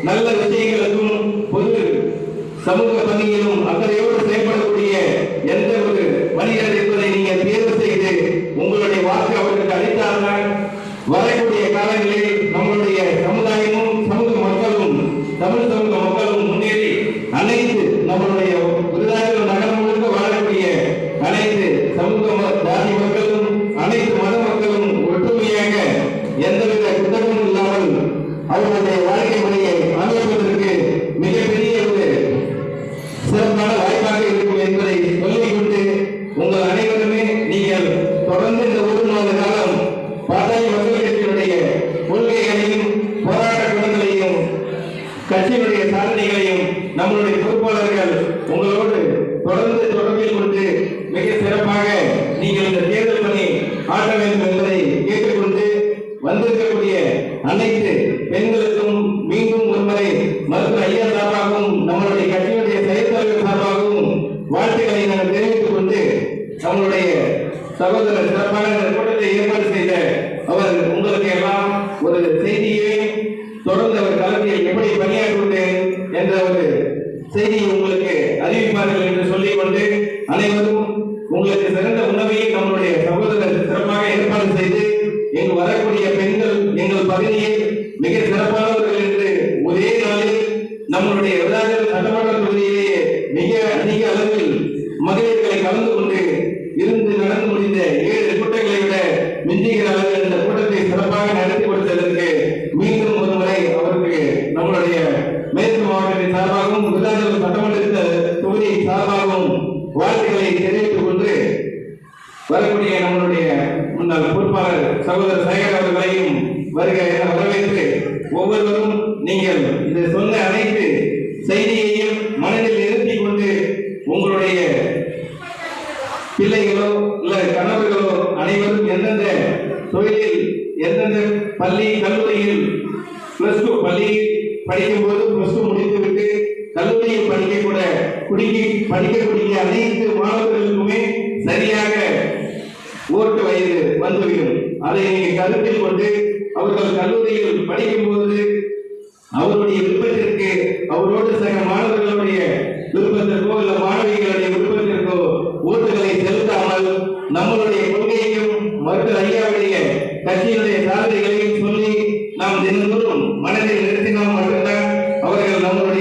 நல்ல விஷயங்களுக்கும் பொது சமூக பணியிலும் அக்கறையோடு செயல்படக்கூடிய எந்த ஒரு மனிதர் என்பதை நீங்கள் தேர்வு செய்து உங்களுடைய வாக்கு அவர்களுக்கு அளித்தார்கள். வரக்கூடிய காலங்களில் நம்மளுடைய சமுதாயமும் சமூக மக்களும் தமிழ் சமூக மக்களும் முன்னேறி அனைத்து நம்மளுடைய விருதாச்சலம் நகரம் முழுக்க வாழக்கூடிய அனைத்து சமூக ஜாதி மக்களும் அனைத்து மத மக்களும் ஒற்றுமையாக எந்தவித குற்றமும் இல்லாமல் அவர்களுடைய வாழ்க்கை முறையை அமைப்பதற்கு மிகப்பெரிய ஒரு சிறப்பான வாய்ப்பாக இருக்கும் என்பதை சொல்லிக் கொண்டு உங்கள் அனைவருமே நீங்கள் தொடர்ந்து இந்த ஒரு மாத காலம் பாட்டாளி மக்கள் கட்சியினுடைய கொள்கைகளையும் போராட்ட குணங்களையும் கட்சியினுடைய சாதனைகளையும் நம்மளுடைய பொறுப்பாளர்கள் உங்களோடு தொடர்ந்து தொடர்பில் கொண்டு மிக சிறப்பாக நீங்கள் இந்த தேர்தல் பணி ஆற்ற வேண்டும் என்பதை கேட்டுக்கொண்டு வந்திருக்கக்கூடிய அனைத்து பெண்களுக்கும் மீண்டும் ஒருமுறை மருத்துவர் ஐயா சார்பாகவும் நம்மளுடைய கட்சியினுடைய செயற்பாடுகள் சார்பாகவும் வாழ்த்துக்களை நாங்கள் தெரிவித்துக் கொண்டு நம்மளுடைய சகோதரர் சிறப்பான கூட்டத்தை ஏற்பாடு செய்த அவர் உங்களுக்கு எல்லாம் ஒரு செய்தியை தொடர்ந்து அவர் களத்தில் எப்படி பணியாற்றுவது என்ற ஒரு செய்தியை உங்களுக்கு அறிவிப்பார்கள் என்று சொல்லிக் கொண்டு அனைவரும் உங்களுக்கு சிறந்த உணவை நம்மளுடைய சகோதரர் சிறப்பாக ஏற்பாடு செய்து இங்கு வரக்கூடிய பெண்கள் எங்கள் பகுதியில் மிக சிறப்பானவர்கள் என்று ஒரே நாளில் நம்மளுடைய விருதாச்சலம் சட்டமன்ற தொகுதியிலேயே மிக அதிக அளவில் மகளிர்களை கலந்து கொண்டு இருந்து நடந்து முடிந்த 7 கூட்டங்களை விட மிஞ்சுகிற அளவில் இந்த கூட்டத்தை சிறப்பாக நடத்தி கொடுத்ததற்கு மீண்டும் ஒரு முறை அவருக்கு நம்மளுடைய மேற்கு மாவட்டத்தின் சார்பாகவும் விருதாச்சலம் சட்டமன்ற தொகுதி சார்பாகவும் வாழ்த்துக்களை தெரிவித்துக் கொண்டு வரக்கூடிய நம்மளுடைய முன்னாள் பொறுப்பாளர் சகோதரர் சேகர் அவர்களையும் வருக என வரவேற்று ஒவ்வொருவரும் நீங்கள் இந்த சொன்ன அனைத்து செய்தியையும் மனதில் நிறுத்திக் கொண்டு உங்களுடைய பிள்ளைகளோ இல்ல கணவர்களோ அனைவரும் எந்தெந்த தொழிலில் எந்தெந்த பள்ளி கல்லூரியில் +2 பள்ளியில் படிக்கும் போது +2 முடித்துவிட்டு கல்லூரியில் படிக்கக்கூடிய அனைத்து மாணவர்களுக்குமே சரியாக ஓட்டு வயது வந்துவிடும். அதை நீங்கள் கருத்தில் கொண்டு அவர்கள் கல்லூரியில் படிக்கும் போது அவருடைய விருப்பத்திற்கு அவரோடு சக மாணவர்களுடைய விருப்பத்திற்கோ இல்ல மாணவிகளுடைய விருப்பத்திற்கோ ஓட்டுகளை செலுத்தாமல் நம்மளுடைய கொள்கையையும் மருத்துவ ஐயாவுடைய கட்சியினுடைய சாதனைகளையும் சொல்லி நாம் தினந்தோறும் மனதில் நிறுத்தினால் மட்டும்தான் அவர்கள் நம்மளுடைய